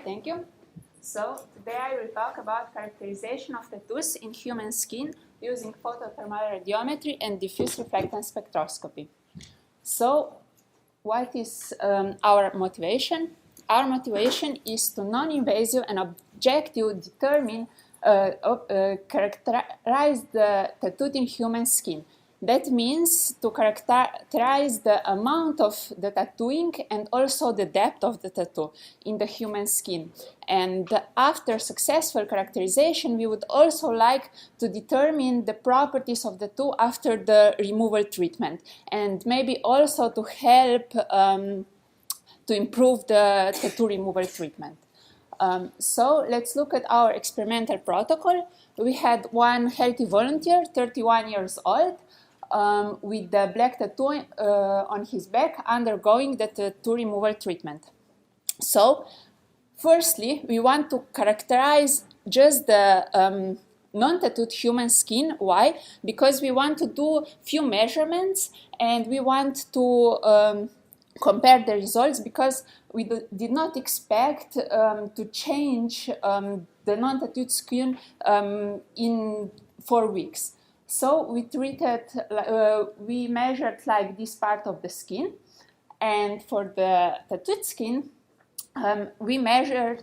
thank you. So today I will talk about characterization of tattoos in human skin using photothermal radiometry and diffuse reflectance spectroscopy. So what is our motivation? Our motivation is to non-invasive and objective determine characterize the tattoo in human skin. That means to characterize the amount of the tattooing and also the depth of the tattoo in the human skin. And after successful characterization, we would also like to determine the properties of the tattoo after the removal treatment, and maybe also to help to improve the tattoo removal treatment. So let's look at our experimental protocol. We had one healthy volunteer, 31 years old, with the black tattoo on his back, undergoing the tattoo removal treatment. So, firstly, we want to characterize just the non-tattooed human skin. Why? Because we want to do few measurements and we want to compare the results, because we did not expect to change the non-tattooed skin in 4 weeks. So we measured like this part of the skin, and for the tattooed skin, we measured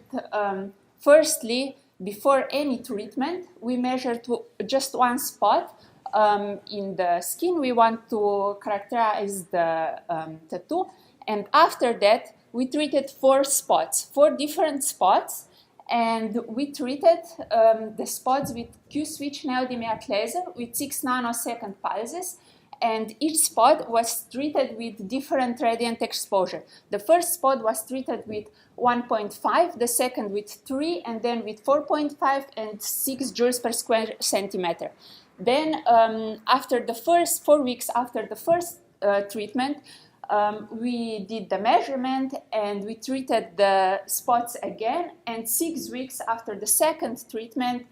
firstly, before any treatment, we measured just one spot in the skin. We want to characterize the tattoo, and after that, we treated 4 different spots. And we treated the spots with Q-switch neodymium laser with 6 nanosecond pulses, and each spot was treated with different radiant exposure. The first spot was treated with 1.5, the second with 3, and then with 4.5 and 6 joules per square centimeter. Then after the first 4 weeks after the first treatment, we did the measurement and we treated the spots again, and 6 weeks after the second treatment,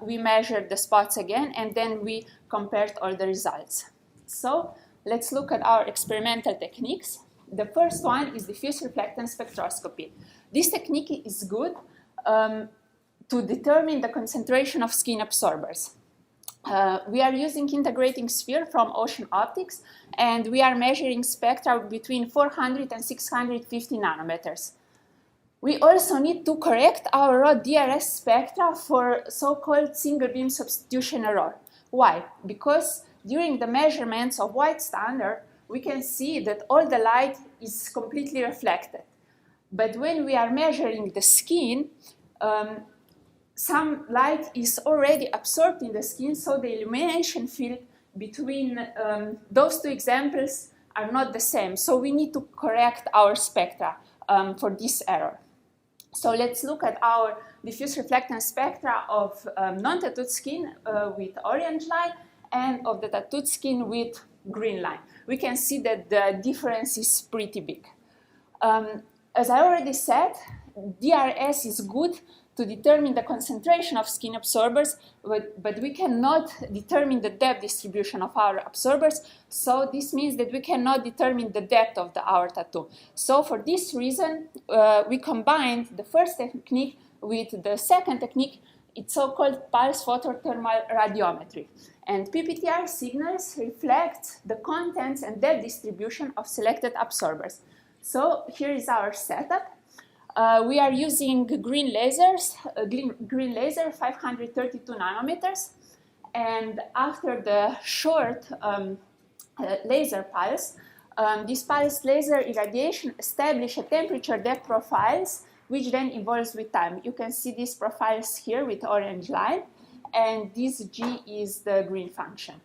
we measured the spots again, and then we compared all the results. So let's look at our experimental techniques. The first one is diffuse reflectance spectroscopy. This technique is good to determine the concentration of skin absorbers. We are using integrating sphere from Ocean Optics, and we are measuring spectra between 400 and 650 nanometers. We also need to correct our raw DRS spectra for so-called single beam substitution error. Why? Because during the measurements of white standard, we can see that all the light is completely reflected. But when we are measuring the skin, some light is already absorbed in the skin, so the illumination field between those two examples are not the same. So we need to correct our spectra for this error. So let's look at our diffuse reflectance spectra of non-tattooed skin with orange line and of the tattooed skin with green line. We can see that the difference is pretty big. As I already said, DRS is good to determine the concentration of skin absorbers, but we cannot determine the depth distribution of our absorbers, so this means that we cannot determine the depth of our tattoo. So for this reason, we combined the first technique with the second technique. It's so-called pulse photothermal radiometry. And PPTR signals reflect the contents and depth distribution of selected absorbers. So here is our setup. We are using green lasers, green laser 532 nanometers, and after the short laser pulse, this pulse laser irradiation establishes a temperature depth profiles, which then evolves with time. You can see these profiles here with orange line, and this G is the green function.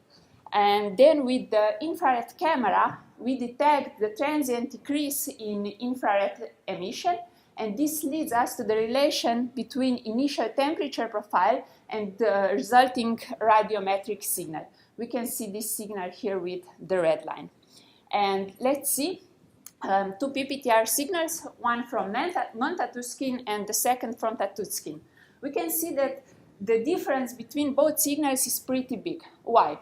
And then with the infrared camera, we detect the transient decrease in infrared emission, and this leads us to the relation between initial temperature profile and the resulting radiometric signal. We can see this signal here with the red line. And let's see 2 PPTR signals, one from non-tattooed skin and the second from tattooed skin. We can see that the difference between both signals is pretty big. Why?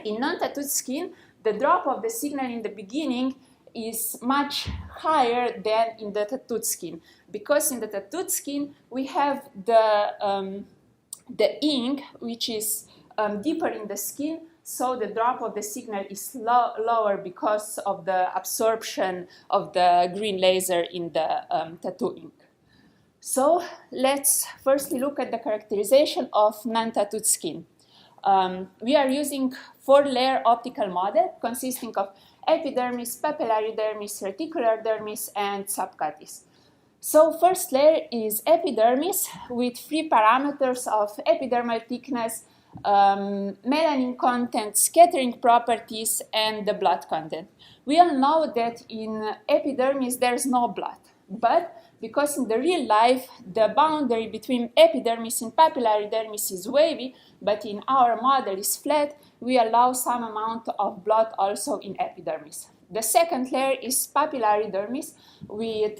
In non-tattooed skin, the drop of the signal in the beginning is much higher than in the tattooed skin. because in the tattooed skin we have the ink, which is deeper in the skin, so the drop of the signal is lower because of the absorption of the green laser in the tattoo ink. So let's firstly look at the characterization of non-tattooed skin. We are using 4-layer optical model consisting of epidermis, papillary dermis, reticular dermis, and subcutis. So first layer is epidermis with 3 parameters of epidermal thickness, melanin content, scattering properties, and the blood content. We all know that in epidermis there's no blood, but because in the real life the boundary between epidermis and papillary dermis is wavy, but in our model is flat, we allow some amount of blood also in epidermis. The second layer is papillary dermis with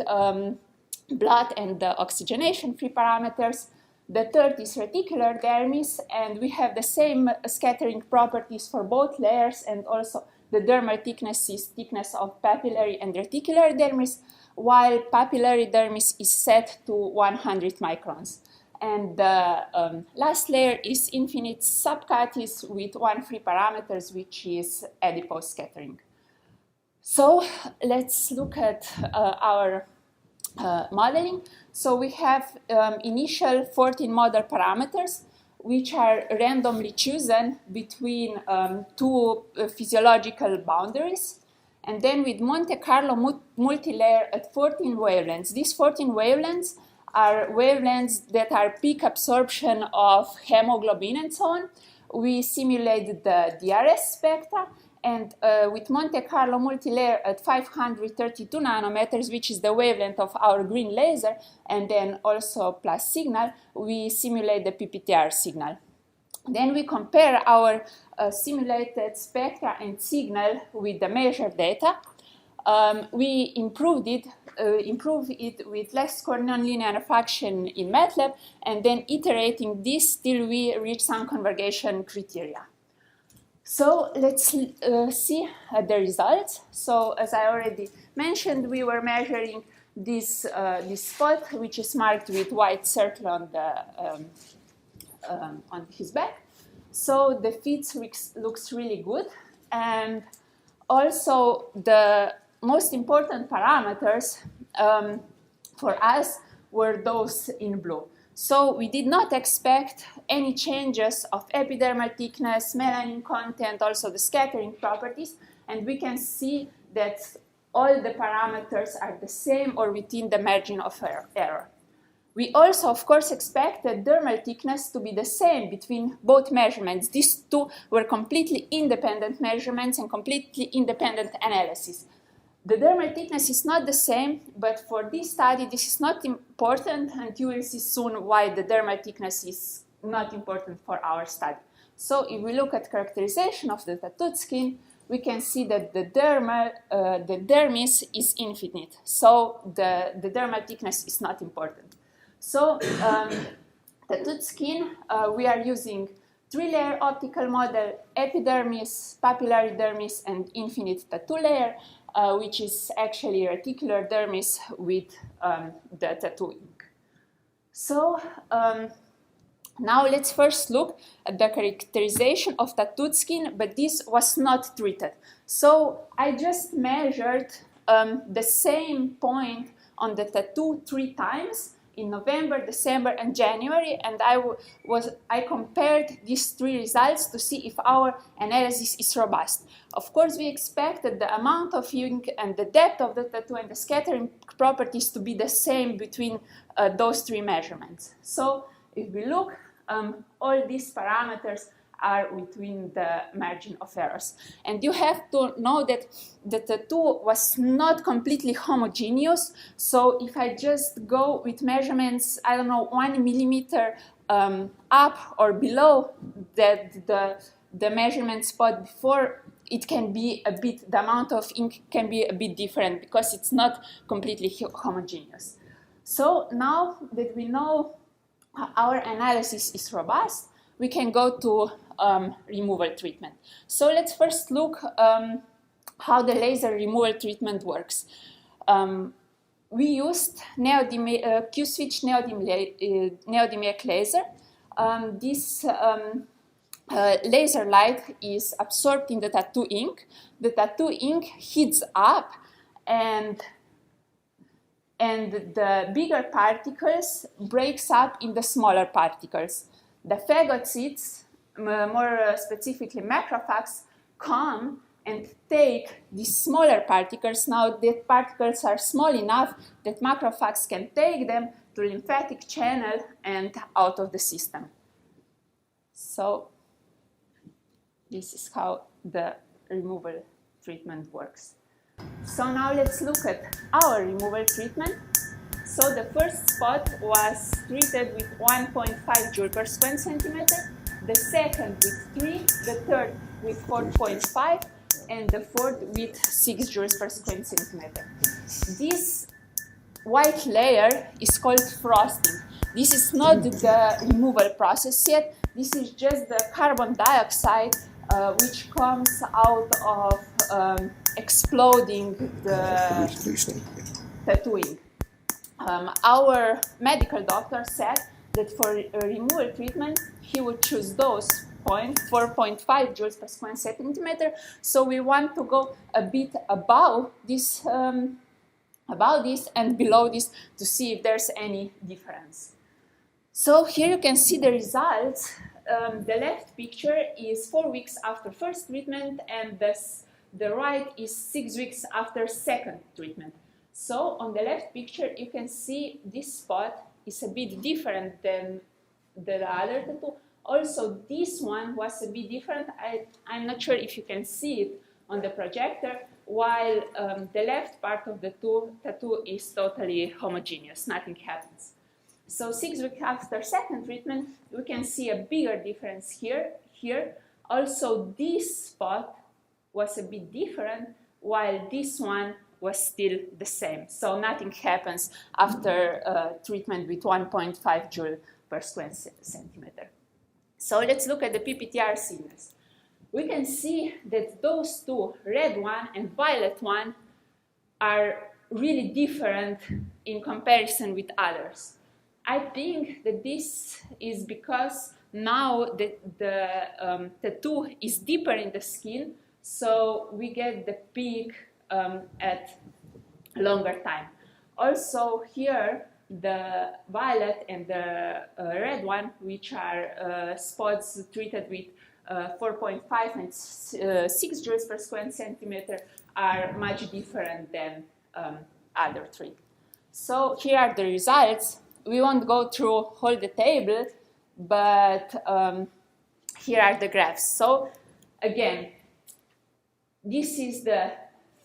blood and the oxygenation 3 parameters. The third is reticular dermis, and we have the same scattering properties for both layers, and also the dermal thickness is thickness of papillary and reticular dermis, while papillary dermis is set to 100 microns. And the last layer is infinite subcutis with 1 free parameters, which is adipose scattering. So let's look at our modeling. So we have initial 14 model parameters, which are randomly chosen between 2 physiological boundaries. And then with Monte Carlo multi-layer at 14 wavelengths. These 14 wavelengths are wavelengths that are peak absorption of hemoglobin and so on. We simulated the DRS spectra, and with Monte Carlo multi-layer at 532 nanometers, which is the wavelength of our green laser, and then also plus signal, we simulate the PPTR signal. Then we compare our simulated spectra and signal with the measured data. We improved it with lexical nonlinear function in MATLAB, and then iterating this till we reach some convergence criteria. So let's see the results. So as I already mentioned, we were measuring this spot, which is marked with white circle on his back. So the fit looks really good, and also the most important parameters for us were those in blue. So we did not expect any changes of epidermal thickness, melanin content, also the scattering properties, and we can see that all the parameters are the same or within the margin of error. We also, of course, expected dermal thickness to be the same between both measurements. These two were completely independent measurements and completely independent analysis. The dermal thickness is not the same, but for this study, this is not important, and you will see soon why the dermal thickness is not important for our study. So if we look at characterization of the tattooed skin, we can see that the dermis is infinite, so the dermal thickness is not important. So tattooed skin, we are using 3-layer optical model, epidermis, papillary dermis, and infinite tattoo layer, which is actually reticular dermis with the tattoo ink. So now let's first look at the characterization of tattooed skin, but this was not treated. So I just measured the same point on the tattoo 3 times, in November, December, and January, and I compared these 3 results to see if our analysis is robust. Of course, we expected the amount of ink and the depth of the tattoo and the scattering properties to be the same between those 3 measurements. So if we look, all these parameters are within the margin of errors. And you have to know that the tattoo was not completely homogeneous. So if I just go with measurements, I don't know, 1 millimeter up or below the measurement spot before, it can be a bit, the amount of ink can be a bit different because it's not completely homogeneous. So now that we know our analysis is robust, we can go to removal treatment. So let's first look how the laser removal treatment works. we used Q-switch neodymium laser. This laser light is absorbed in the tattoo ink. The tattoo ink heats up, and the bigger particles breaks up in the smaller particles. The phagocytes, more specifically macrophages, come and take these smaller particles. Now the particles are small enough that macrophages can take them to lymphatic channel and out of the system. So this is how the removal treatment works. So now let's look at our removal treatment. So the first spot was treated with 1.5 joule per square centimeter, the second with 3, the third with 4.5, and the fourth with 6 joules per square centimeter. This white layer is called frosting. This is not the removal process yet. This is just the carbon dioxide which comes out of exploding the tattooing. Our medical doctor said that for a removal treatment, he would choose those 4.5 joules per square centimeter. So we want to go a bit above this and below this to see if there's any difference. So here you can see the results. The left picture is 4 weeks after first treatment, and the right is 6 weeks after second treatment. So on the left picture, you can see this spot is a bit different than the other tattoo. Also, this one was a bit different. I'm not sure if you can see it on the projector, while the left part of the tattoo is totally homogeneous, nothing happens. So 6 weeks after second treatment, we can see a bigger difference here. Also, this spot was a bit different, while this one was still the same. So nothing happens after treatment with 1.5 joule per square centimeter. So let's look at the PPTR signals. We can see that those two, red one and violet one, are really different in comparison with others. I think that this is because now the tattoo is deeper in the skin, so we get the peak at longer time. Also here, the violet and the red one, which are spots treated with 4.5 and 6 joules per square centimeter, are much different than other three. So here are the results. We won't go through all the table, but here are the graphs. So again, this is the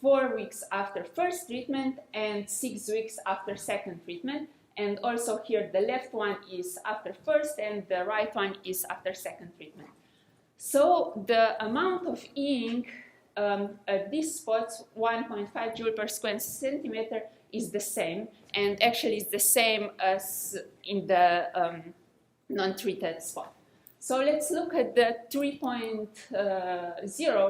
4 weeks after first treatment and 6 weeks after second treatment. And also here the left one is after first and the right one is after second treatment. So the amount of ink at these spots, 1.5 joule per square centimeter, is the same, and actually it's the same as in the non-treated spot. So let's look at the 3.0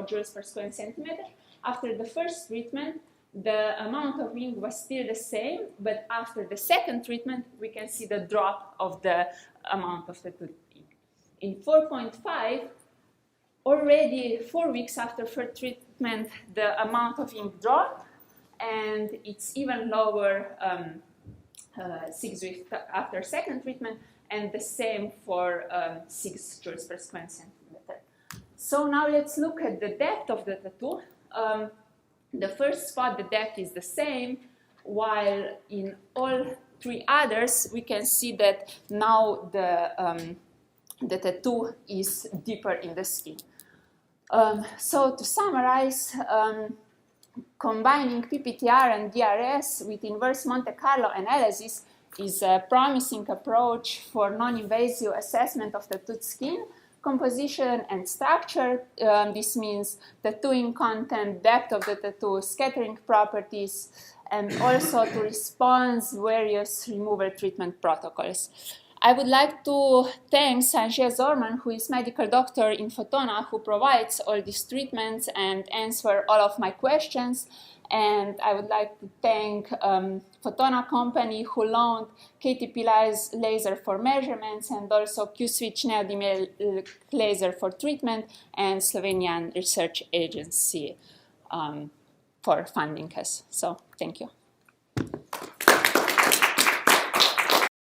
joules per square centimeter. After the first treatment, the amount of ink was still the same, but after the second treatment, we can see the drop of the amount of the ink. In 4.5, already 4 weeks after first treatment, the amount of ink dropped, and it's even lower 6 weeks after second treatment, and the same for 6 joules per square centimeter. So now let's look at the depth of the tattoo. The first spot, the depth is the same, while in all 3 others, we can see that now the tattoo is deeper in the skin. So to summarize, combining PPTR and DRS with inverse Monte Carlo analysis is a promising approach for non-invasive assessment of tattooed skin composition and structure. This means tattooing content, depth of the tattoo, scattering properties, and also to respond various removal treatment protocols. I would like to thank Sanjay Zorman, who is medical doctor in Photona, who provides all these treatments and answer all of my questions. And I would like to thank Photona company who loaned KTP laser for measurements and also Q-switch neodymium laser for treatment, and Slovenian Research Agency for funding us. So thank you.